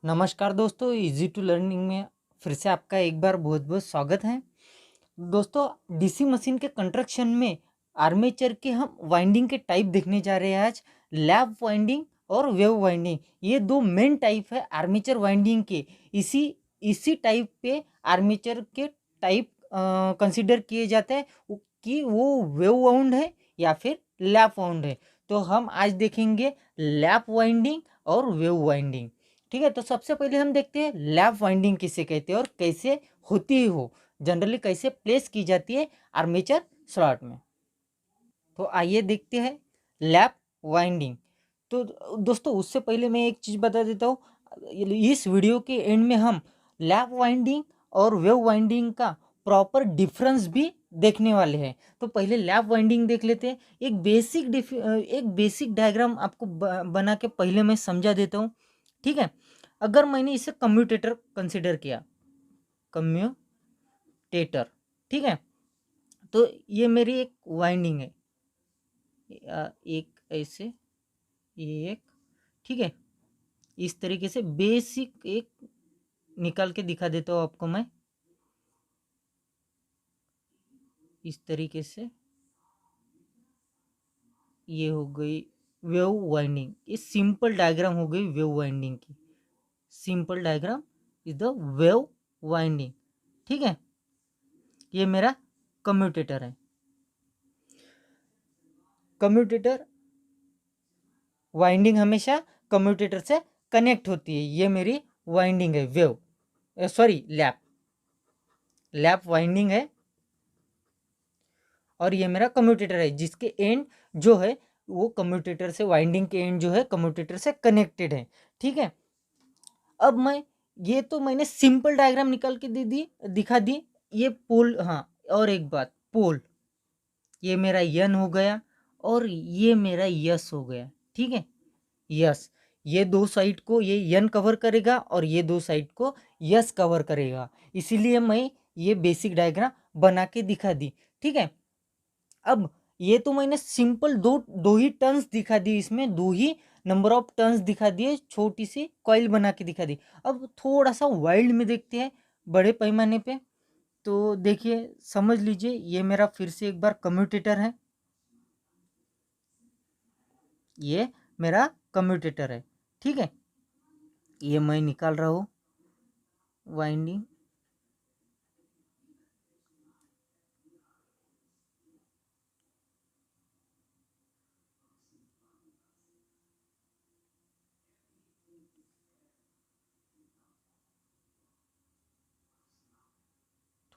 नमस्कार दोस्तों, easy to learning में फिर से आपका एक बार बहुत बहुत स्वागत है। दोस्तों, डीसी मशीन के कंस्ट्रक्शन में आर्मेचर के हम वाइंडिंग के टाइप देखने जा रहे हैं आज। लैप वाइंडिंग और वेव वाइंडिंग, ये दो मेन टाइप है आर्मेचर वाइंडिंग के। इसी इसी टाइप पे आर्मेचर के टाइप कंसिडर किए जाते हैं कि वो वेव वाउंड है या फिर लैप वाउंड है। तो हम आज देखेंगे लैप वाइंडिंग और वेव वाइंडिंग। ठीक है, तो सबसे पहले हम देखते हैं लैप वाइंडिंग किसे कहते हैं और कैसे होती है, वो जनरली कैसे प्लेस की जाती है आर्मेचर स्लॉट में। तो आइए देखते हैं लैप वाइंडिंग। तो दोस्तों, उससे पहले मैं एक चीज़ बता देता हूँ। इस वीडियो के एंड में हम लैप वाइंडिंग और वेव वाइंडिंग का प्रॉपर डिफरेंस भी देखने वाले हैं। तो पहले लैप वाइंडिंग देख लेते हैं। एक बेसिक डायग्राम आपको बना के पहले मैं समझा देता हूँ। ठीक है, अगर मैंने इसे कम्यूटेटर कंसिडर किया, कम्यूटेटर, ठीक है, तो ये मेरी एक वाइंडिंग है, एक ऐसे, ये एक, ठीक है। इस तरीके से बेसिक एक निकाल के दिखा देता हूँ आपको मैं, इस तरीके से। ये हो गई वेव वाइंडिंग, ये सिंपल डायग्राम हो गई वेव वाइंडिंग की। Simple diagram is the wave winding. ठीक है, ये मेरा कम्यूटेटर है। कम्यूटेटर वाइंडिंग हमेशा कम्यूटेटर से कनेक्ट होती है। ये मेरी वाइंडिंग है, wave, sorry, lap. Lap winding है और ये मेरा कम्यूटेटर है, जिसके एंड जो है वो कम्यूटेटर से, वाइंडिंग के एंड जो है कम्यूटेटर से कनेक्टेड है। ठीक है, अब मैं, ये तो मैंने सिंपल डायग्राम निकाल के दे दी, दिखा दी। ये पोल, हाँ, और एक बात, पोल, ये मेरा यन हो गया और ये मेरा यस हो गया। ठीक है, यस, ये दो साइड को ये यन कवर करेगा और ये दो साइड को यस कवर करेगा। इसीलिए मैं ये बेसिक डायग्राम बना के दिखा दी। ठीक है, अब ये तो मैंने सिंपल दो दो ही टर्न्स दिखा दी, इसमें दो ही नंबर ऑफ टर्न्स दिखा दिए, छोटी सी कॉइल बना के दिखा दी। अब थोड़ा सा वाइल्ड में देखते हैं, बड़े पैमाने पे। तो देखिए, समझ लीजिए, ये मेरा फिर से एक बार कम्यूटेटर है, ये मेरा कम्यूटेटर है। ठीक है, ये मैं निकाल रहा हूँ वाइंडिंग।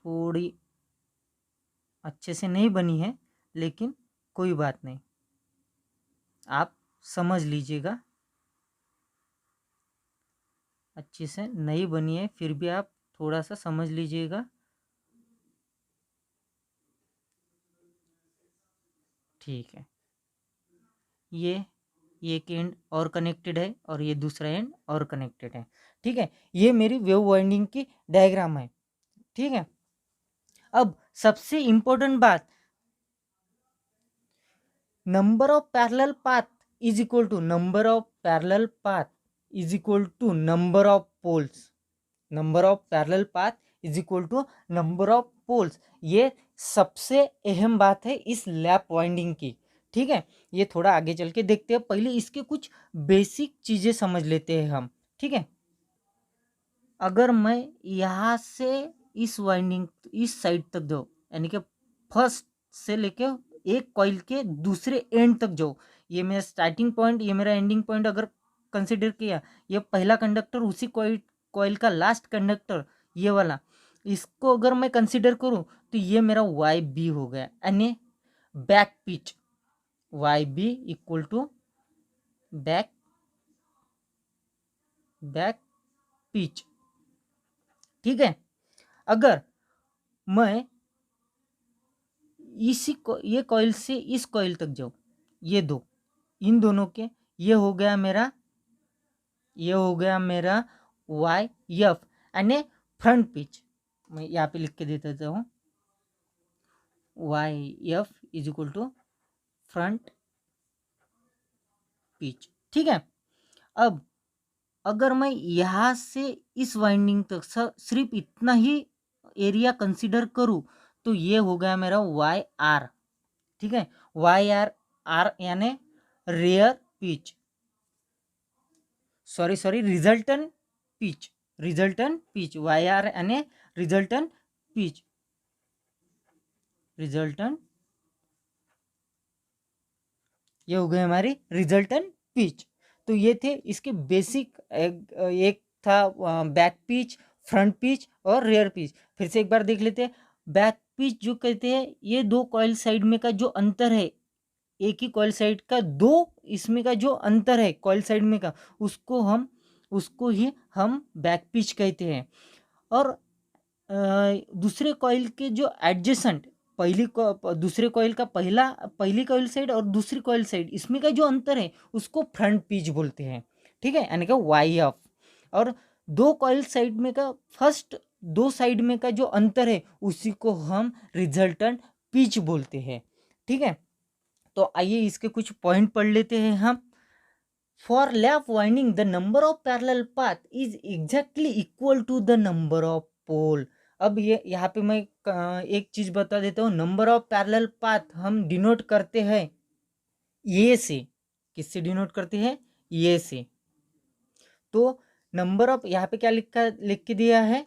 थोड़ी अच्छे से नहीं बनी है, लेकिन कोई बात नहीं, आप समझ लीजिएगा। अच्छे से नहीं बनी है, फिर भी आप थोड़ा सा समझ लीजिएगा। ठीक है, ये एक एंड और कनेक्टेड है और ये दूसरा एंड और कनेक्टेड है। ठीक है, ये मेरी वेव वाइंडिंग की डायग्राम है। ठीक है, अब सबसे इंपॉर्टेंट बात, number of parallel path is equal to number of parallel path is equal to number of poles. Number of parallel path is equal to number of poles. ये सबसे अहम बात है इस लैप वाइंडिंग की। ठीक है, ये थोड़ा आगे चल के देखते हैं, पहले इसके कुछ बेसिक चीजें समझ लेते हैं हम। ठीक है, अगर मैं यहाँ से इस वाइंडिंग, इस साइड तक जाऊँ, यानी कि फर्स्ट से लेके एक कॉइल के दूसरे एंड तक जाऊँ, ये मेरा स्टार्टिंग पॉइंट, ये मेरा एंडिंग पॉइंट अगर कंसिडर किया, ये पहला कंडक्टर, उसी कॉइल का लास्ट कंडक्टर, ये वाला, इसको अगर मैं कंसिडर करूँ तो ये मेरा वाई बी हो गया, यानी back pitch. Y B equal to back back pitch. ठीक है, अगर मैं ये कॉइल से इस कॉइल तक जाओ, ये दो, इन दोनों के, ये हो गया मेरा वाई एफ, यानी फ्रंट पिच। मैं यहाँ पे लिख के दे देता हूँ, Y F is equal to front pitch. ठीक है, अब अगर मैं यहाँ से इस वाइंडिंग तक सिर्फ इतना ही एरिया कंसीडर करूँ तो ये हो गया मेरा वाई आर। ठीक है, वाई आर, आर यानी rear pitch, sorry resultant pitch, Y R यानी रिजल्टन पिच, रिजल्टन, ये हो गई हमारी रिजल्टन पिच। तो ये थे इसके बेसिक, एक था बैक पिच, फ्रंट पिच और रेयर पिच। फिर से एक बार देख लेते हैं। बैक पिच जो कहते हैं, ये दो कॉइल साइड में का जो अंतर है, एक ही कॉइल साइड का दो इसमें का जो अंतर है कॉइल साइड में का, उसको ही हम बैक पिच कहते हैं। और दूसरे कॉइल के जो एडजेसेंट, दूसरे कॉइल का पहली कॉइल साइड और दूसरी कॉइल साइड, इसमें का जो अंतर है उसको फ्रंट पिच बोलते हैं। ठीक है, यानी कि वाई ऑफ। और दो कॉइल साइड में का फर्स्ट दो साइड में का जो अंतर है उसी को हम रिजल्टेंट पिच बोलते हैं। ठीक है, तो आइए इसके कुछ पॉइंट पढ़ लेते हैं हम। For lap winding the number of parallel path is exactly equal to the number of pole. अब ये यहाँ पे मैं एक चीज बता देता हूँ। नंबर ऑफ पैरेलल पाथ हम डिनोट करते हैं ये से। किससे डिनोट करते हैं? ये से। तो नंबर ऑफ, यहाँ पे क्या लिख के दिया है,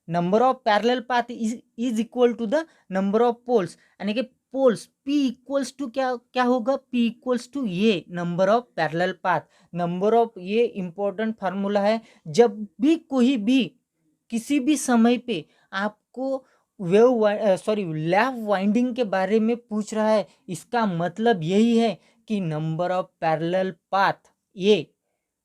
number of parallel path is equal to the number of poles, यानी कि पोल्स P इक्वल्स टू क्या क्या होगा, P इक्वल्स टू ये number of parallel path. Number of, ये इंपॉर्टेंट फार्मूला है। जब भी कोई भी किसी भी समय पे आपको लैप वाइंडिंग के बारे में पूछ रहा है, इसका मतलब यही है कि नंबर ऑफ पैरेलल पाथ, ये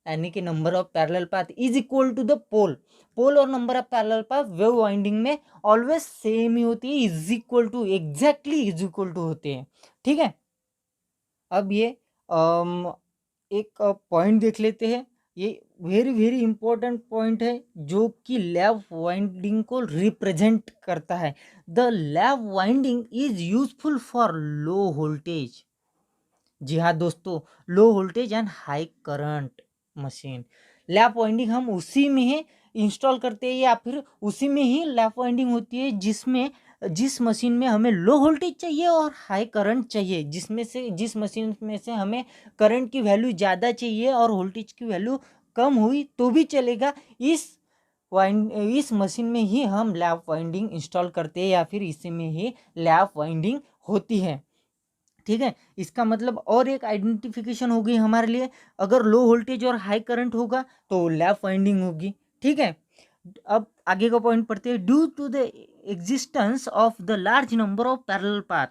यानी कि number of parallel path is equal to the pole. Pole और number of parallel path wave winding में ऑलवेज सेम ही होती है, is equal to, exactly is equal to होते हैं। ठीक है, अब ये एक पॉइंट देख लेते हैं। ये वेरी वेरी इंपॉर्टेंट पॉइंट है जो कि लैप वाइंडिंग को रिप्रेजेंट करता है। The lap winding is useful for low voltage. जी हाँ दोस्तों, low voltage and high current machine. Lap winding हम उसी में ही इंस्टॉल करते हैं या फिर उसी में ही लैप वाइंडिंग होती है जिस मशीन में हमें लो वोल्टेज चाहिए और हाई करंट चाहिए, जिस मशीन में से हमें करंट की वैल्यू ज़्यादा चाहिए और वोल्टेज की वैल्यू कम हुई तो भी चलेगा, इस मशीन में ही हम लैप वाइंडिंग इंस्टॉल करते हैं या फिर इसी में ही लैप वाइंडिंग होती है। ठीक है, इसका मतलब और एक आइडेंटिफिकेशन होगी हमारे लिए। अगर लो वोल्टेज और हाई करंट होगा तो लैप वाइंडिंग होगी। ठीक है, अब आगे का पॉइंट पढ़ते हैं। Due to the existence of the large number of parallel path,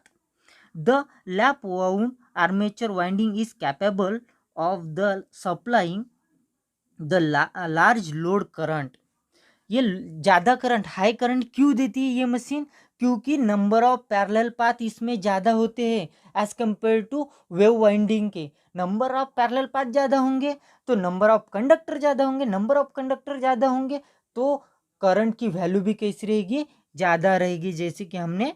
the lap wound armature winding is capable of the supplying the large load current. ये ज़्यादा करंट, हाई करंट क्यों देती है ये मशीन? क्योंकि नंबर ऑफ पैरेलल पाथ इसमें ज़्यादा होते हैं as compare to wave winding के। नंबर ऑफ पैरेलल पाथ ज़्यादा होंगे तो नंबर ऑफ कंडक्टर ज़्यादा होंगे, नंबर ऑफ कंडक्टर ज़्यादा होंगे तो करंट की वैल्यू भी कैसी रहेगी? ज़्यादा रहेगी। जैसे कि हमने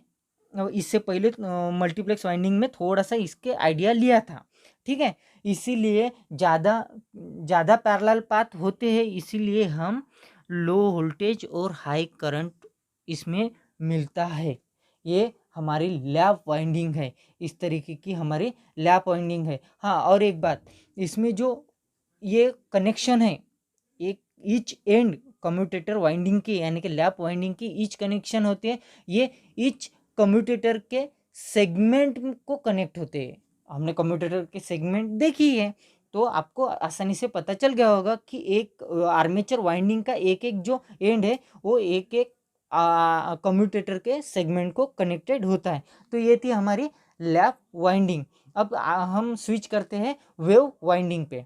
इससे पहले मल्टीप्लेक्स वाइंडिंग में थोड़ा सा इसके आइडिया लिया था। ठीक है, इसीलिए ज़्यादा ज़्यादा पैरेलल पाथ होते हैं, इसीलिए हम लो वोल्टेज और हाई करंट इसमें मिलता है। ये हमारी लैप वाइंडिंग है, इस तरीके की हमारी लैप वाइंडिंग है। हाँ, और एक बात, इसमें जो ये कनेक्शन है, एक ईच एंड कम्यूटेटर वाइंडिंग की यानी कि लैप वाइंडिंग की ईच कनेक्शन होती है, ये ईच कम्यूटेटर के सेगमेंट को कनेक्ट होते हैं। हमने कम्यूटेटर के सेगमेंट देखी है तो आपको आसानी से पता चल गया होगा कि एक आर्मेचर वाइंडिंग का एक एक जो एंड है वो एक एक कम्यूटेटर के सेगमेंट को कनेक्टेड होता है। तो ये थी हमारी लैप वाइंडिंग। अब हम स्विच करते हैं वेव वाइंडिंग पे।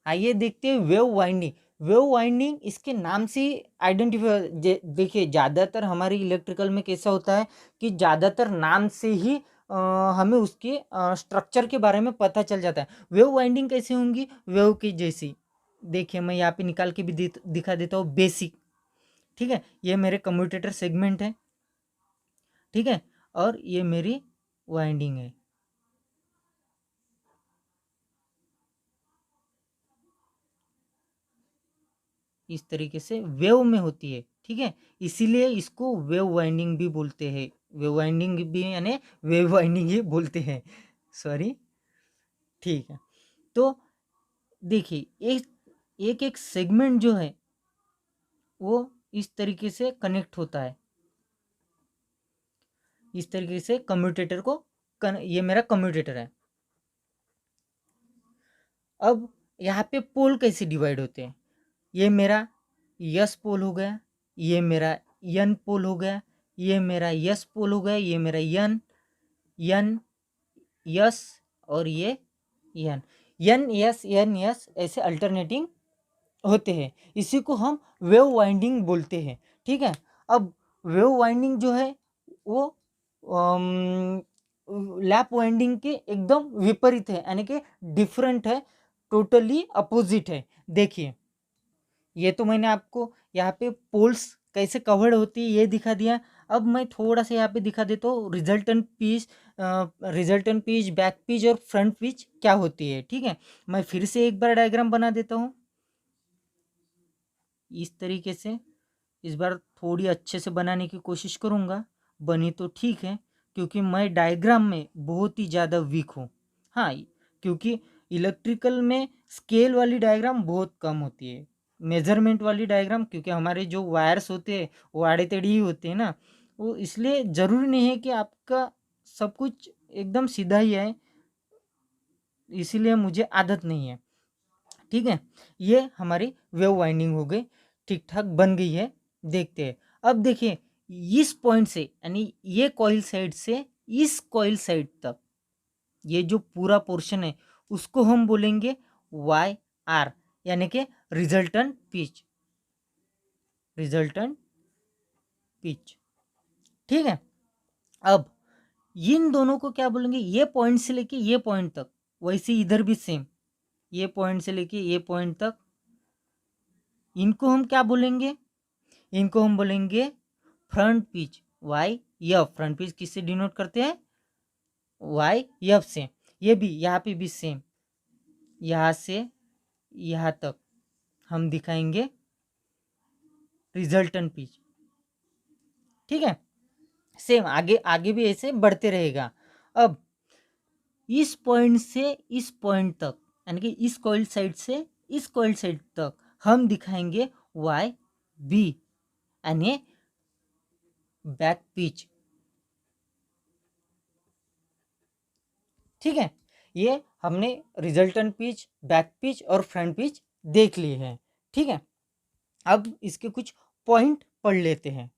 आइए देखते हैं वेव वाइंडिंग। वेव वाइंडिंग इसके नाम से ही आइडेंटिफाई, देखिए ज़्यादातर हमारी इलेक्ट्रिकल में कैसा होता है कि ज़्यादातर नाम से ही हमें उसके स्ट्रक्चर के बारे में पता चल जाता है। वेव वाइंडिंग कैसे होंगी? वेव की जैसी। देखिए मैं यहाँ पे निकाल के भी दिखा देता हूँ बेसिक। ठीक है, ये मेरे कम्यूटेटर सेगमेंट है। ठीक है, और ये मेरी वाइंडिंग है। इस तरीके से वेव में होती है, ठीक है, इसीलिए इसको वेव वाइंडिंग भी बोलते हैं। वेव वाइंडिंग भी यानी वेव वाइंडिंग ही बोलते हैं, सॉरी, ठीक है। तो देखिए एक एक सेगमेंट जो है वो इस तरीके से कनेक्ट होता है, इस तरीके से कम्यूटेटर को ये मेरा कम्यूटेटर है। अब यहाँ पे पोल कैसे डिवाइड होते हैं, ये मेरा यस पोल हो गया, ये मेरा यन पोल हो गया, ये मेरा यस पोल हो गया, ये मेरा यन यन यस और ये यन यन यस ऐसे अल्टरनेटिंग होते हैं। इसी को हम वेव वाइंडिंग बोलते हैं, ठीक है। अब वेव वाइंडिंग जो है वो लैप वाइंडिंग के एकदम विपरीत है, यानी कि डिफरेंट है, टोटली अपोजिट है। देखिए ये तो मैंने आपको यहाँ पे पोल्स कैसे कवर्ड होती है ये दिखा दिया। अब मैं थोड़ा सा यहाँ पे दिखा देता हूँ रिजल्टेंट पिच, बैक पिच और फ्रंट पिच क्या होती है, ठीक है। मैं फिर से एक बार डायग्राम बना देता हूँ इस तरीके से। इस बार थोड़ी अच्छे से बनाने की कोशिश करूँगा, बनी तो ठीक है, क्योंकि मैं डायग्राम में बहुत ही ज़्यादा वीक हूँ। हाँ, क्योंकि इलेक्ट्रिकल में स्केल वाली डायग्राम बहुत कम होती है, मेजरमेंट वाली डायग्राम, क्योंकि हमारे जो वायर्स होते हैं वो आड़े टेढ़े ही होते हैं ना, वो इसलिए ज़रूरी नहीं है कि आपका सब कुछ एकदम सीधा ही है, इसीलिए मुझे आदत नहीं है, ठीक है। ये हमारी वेव वाइंडिंग हो गई, ठीक ठाक बन गई है। देखते हैं, अब देखिए इस पॉइंट से यानी ये कॉइल साइड से इस कॉइल साइड तक ये जो पूरा पोर्शन है उसको हम बोलेंगे वाई आर, यानी कि रिजल्टेंट पिच, रिजल्टेंट पिच, ठीक है। अब इन दोनों को क्या बोलेंगे, ये पॉइंट से लेके ये पॉइंट तक, वैसे इधर भी सेम, ये पॉइंट से लेके ये पॉइंट तक, इनको हम क्या बोलेंगे, इनको हम बोलेंगे front pitch, Y F. Front pitch किससे डिनोट करते हैं, वाई एफ से। ये भी यहाँ पे भी सेम, यहाँ से यहाँ तक हम दिखाएंगे रिजल्टेंट पिच, ठीक है। सेम आगे आगे भी ऐसे बढ़ते रहेगा। अब इस पॉइंट से इस पॉइंट तक, यानी कि इस कॉइल साइड से इस कॉइल साइड तक हम दिखाएंगे वाई बी, यानी बैक पिच, ठीक है। ये हमने रिजल्टेंट पिच, बैक पिच और फ्रंट पिच देख लिए हैं, ठीक है। अब इसके कुछ पॉइंट पढ़ लेते हैं।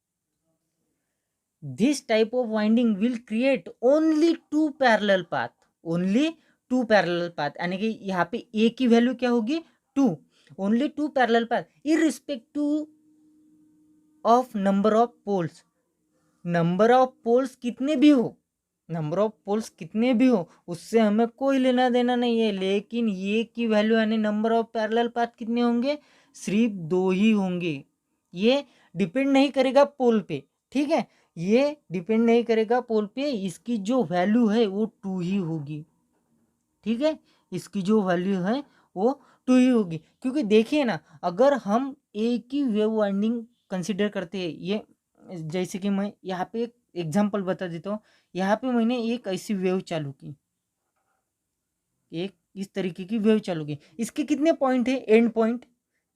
This type of winding will create only two parallel path, only two parallel path, यानी कि यहाँ पे ए की वैल्यू क्या होगी, two, only two parallel path irrespective of number of poles. Number of poles कितने भी हो, नंबर ऑफ पोल्स कितने भी हो उससे हमें कोई लेना देना नहीं है, लेकिन ये की वैल्यू यानी नंबर ऑफ पैरेलल पाथ कितने होंगे, सिर्फ दो ही होंगे। ये डिपेंड नहीं करेगा पोल पे, ठीक है, ये डिपेंड नहीं करेगा पोल पे, इसकी जो वैल्यू है वो टू ही होगी, ठीक है, इसकी जो वैल्यू है वो टू ही होगी। क्योंकि देखिए ना, अगर हम एक ही वेव वाइंडिंग कंसिडर करते हैं, ये जैसे कि मैं यहाँ पे एक एग्जांपल बता देता हूँ। यहाँ पे मैंने एक ऐसी वेव चालू की, एक इस तरीके की वेव चालू की, इसके कितने पॉइंट है, एंड पॉइंट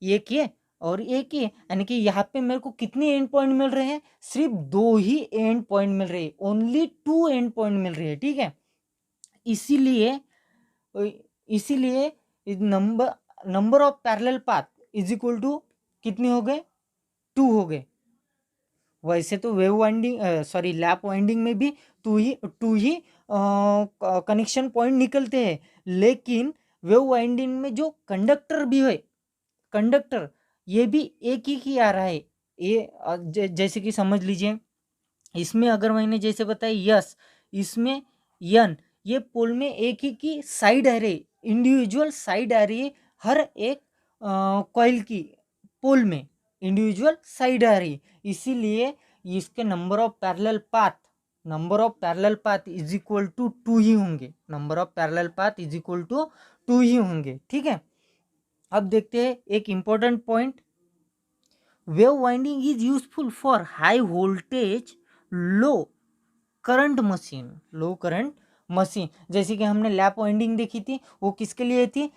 एक ही है और एक ही है, यानी कि यहाँ पे मेरे को कितने एंड पॉइंट मिल रहे हैं, सिर्फ दो ही एंड पॉइंट मिल रहे हैं, ओनली टू एंड पॉइंट मिल रहे हैं, ठीक है। इसीलिए इसीलिए number number of parallel path is equal to कितने हो गए, टू हो गए। वैसे तो wave winding sorry lap winding में भी टू ही कनेक्शन पॉइंट निकलते हैं, लेकिन वेव वाइंडिंग में जो कंडक्टर भी है, कंडक्टर ये भी एक ही आ रहा है। ये जैसे कि समझ लीजिए, इसमें अगर मैंने जैसे बताया यस, इसमें यन, ये पोल में एक ही की साइड आ रही, इंडिविजुअल साइड आ रही है, हर एक कॉइल की पोल में इंडिविजुअल साइड आ रही है, इसीलिए इसके number of parallel path is equal to two ही होंगे, number of parallel path is equal to two ही होंगे, ठीक है। अब देखते हैं एक important point, wave winding is useful for high voltage low current machine. Low current machine, जैसे कि हमने लैप वाइंडिंग देखी थी, वो किसके लिए थी?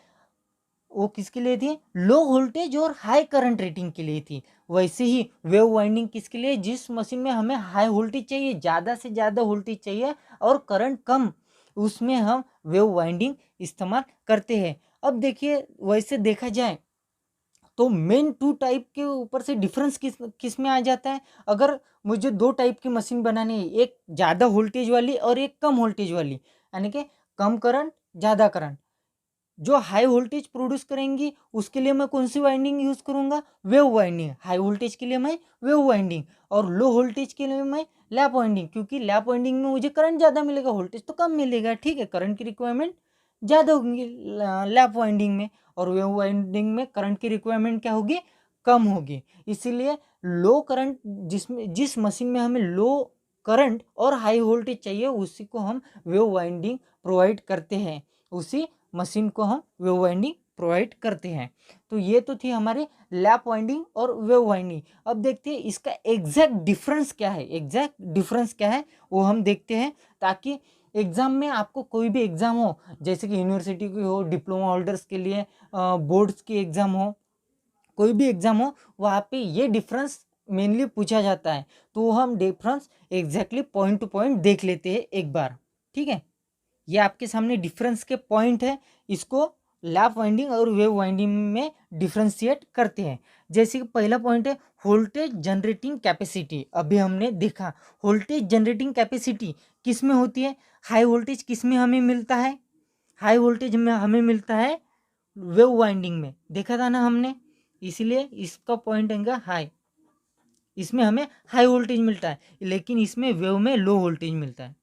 वो किसके लिए थी? लो वोल्टेज और हाई करंट रेटिंग के लिए थी। वैसे ही वेव वाइंडिंग किसके लिए? जिस मशीन में हमें हाई वोल्टेज चाहिए, ज़्यादा से ज़्यादा वोल्टेज चाहिए और करंट कम, उसमें हम वेव वाइंडिंग इस्तेमाल करते हैं। अब देखिए, वैसे देखा जाए तो मेन टू टाइप के ऊपर से डिफरेंस किस में आ जाता है? अगर मुझे दो टाइप की मशीन बनानी है, एक ज़्यादा वोल्टेज वाली और एक कम वोल्टेज वाली, यानी कि कम करंट ज़्यादा करंट, जो हाई वोल्टेज प्रोड्यूस करेंगी उसके लिए मैं कौन सी वाइंडिंग यूज़ करूँगा? Wave winding. हाई वोल्टेज के लिए मैं वेव वाइंडिंग, और लो वोल्टेज के लिए मैं लैप वाइंडिंग, क्योंकि लैप वाइंडिंग में मुझे करंट ज़्यादा मिलेगा, वोल्टेज तो कम मिलेगा। ठीक है, करंट की रिक्वायरमेंट ज़्यादा होगी लैप वाइंडिंग में, और वेव वाइंडिंग में करंट की रिक्वायरमेंट क्या होगी? कम होगी। इसीलिए लो करंट, जिस मशीन में हमें लो करंट और हाई वोल्टेज चाहिए, उसी को हम वेव वाइंडिंग प्रोवाइड करते हैं, उसी मशीन को हम वेव वाइंडिंग प्रोवाइड करते हैं। तो ये तो थी हमारे लैप वाइंडिंग और वेव वाइंडिंग। अब देखते हैं इसका एग्जैक्ट डिफरेंस क्या है। एग्जैक्ट डिफरेंस क्या है वो हम देखते हैं, ताकि एग्जाम में आपको कोई भी एग्जाम हो, जैसे कि यूनिवर्सिटी की हो, डिप्लोमा होल्डर्स के लिए बोर्ड्स की एग्जाम हो, कोई भी एग्जाम हो, वहाँ पे ये डिफरेंस मेनली पूछा जाता है। तो हम difference exactly point two point देख लेते हैं एक बार। ठीक है, ये आपके सामने डिफरेंस के पॉइंट है, इसको लैप वाइंडिंग और वेव वाइंडिंग में डिफ्रेंशिएट करते हैं। जैसे कि पहला पॉइंट है वोल्टेज जनरेटिंग कैपेसिटी। अभी हमने देखा वोल्टेज जनरेटिंग कैपेसिटी किस में होती है? हाई वोल्टेज किस में हमें मिलता है? हाई वोल्टेज में हमें मिलता है वेव वाइंडिंग में, देखा था ना हमने, इसलिए इसका पॉइंट है हाई। इसमें हमें हाई वोल्टेज मिलता है, लेकिन इसमें वेव में लो वोल्टेज मिलता है।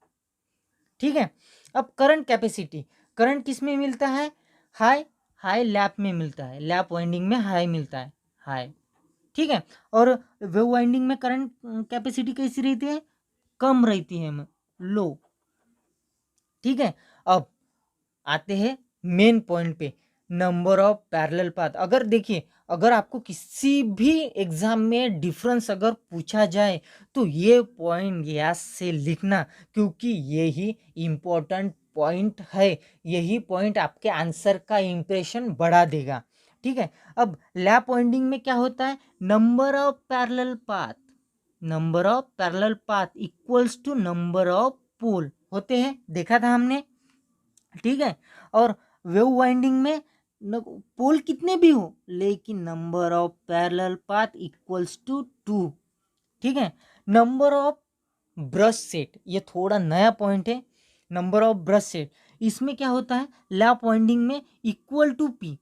ठीक है, अब करंट कैपेसिटी, करंट किस में मिलता है? हाई, हाई लैप में मिलता है, लैप वाइंडिंग में हाई मिलता है, हाई। ठीक है, और वेव वाइंडिंग में करंट कैपेसिटी कैसी रहती है? कम रहती है, लो। ठीक है, अब आते हैं मेन पॉइंट पे, नंबर ऑफ पैरेलल पाथ। अगर देखिए, अगर आपको किसी भी एग्जाम में डिफरेंस अगर पूछा जाए तो ये पॉइंट यहाँ से लिखना, क्योंकि यही इम्पोर्टेंट पॉइंट है। यही पॉइंट आपके आंसर का इम्प्रेशन बढ़ा देगा। ठीक है, अब लैप वाइंडिंग में क्या होता है? Number of parallel path, number of parallel path equals to number of pole होते हैं, देखा था हमने। ठीक है, और वेव वाइंडिंग में पोल कितने भी हो, लेकिन number of parallel path equals to 2। ठीक है, नंबर ऑफ ब्रश सेट, ये थोड़ा नया पॉइंट है। नंबर ऑफ ब्रश सेट, इसमें क्या होता है? लैप वाइंडिंग में equal to P,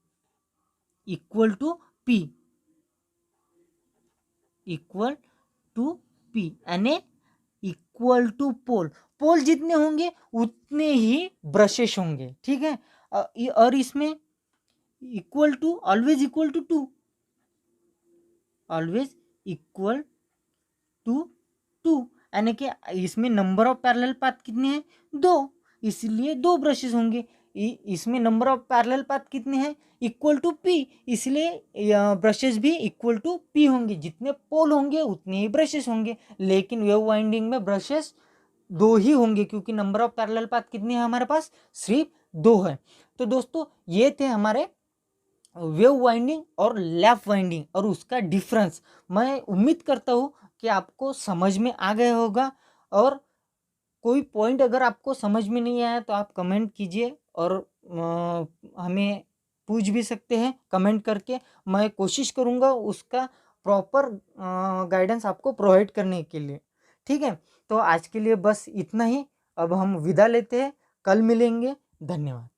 equal to P, equal to P, यानी इक्वल टू पोल। पोल जितने होंगे उतने ही ब्रशेस होंगे। ठीक है, और इसमें equal to, always equal to 2, always equal to 2, यानी कि इसमें नंबर ऑफ पैरेलल पाथ कितने हैं? 2, इसलिए 2 ब्रशेस होंगे। इसमें नंबर ऑफ पैरेलल पाथ कितने हैं? इक्वल टू पी, इसलिए ब्रशेस भी इक्वल टू पी होंगे। जितने पोल होंगे उतने ही ब्रशेस होंगे, लेकिन वेव वाइंडिंग में ब्रशेस 2 ही होंगे, क्योंकि नंबर ऑफ पैरेलल पाथ कितने हैं हमारे पास? सिर्फ 2 है। तो दोस्तों, ये थे हमारे वेव वाइंडिंग और लैप वाइंडिंग और उसका डिफरेंस। मैं उम्मीद करता हूँ कि आपको समझ में आ गया होगा, और कोई पॉइंट अगर आपको समझ में नहीं आया तो आप कमेंट कीजिए, और हमें पूछ भी सकते हैं कमेंट करके। मैं कोशिश करूँगा उसका प्रॉपर गाइडेंस आपको प्रोवाइड करने के लिए। ठीक है, तो आज के लिए बस इतना ही। अब हम विदा लेते हैं, कल मिलेंगे। धन्यवाद।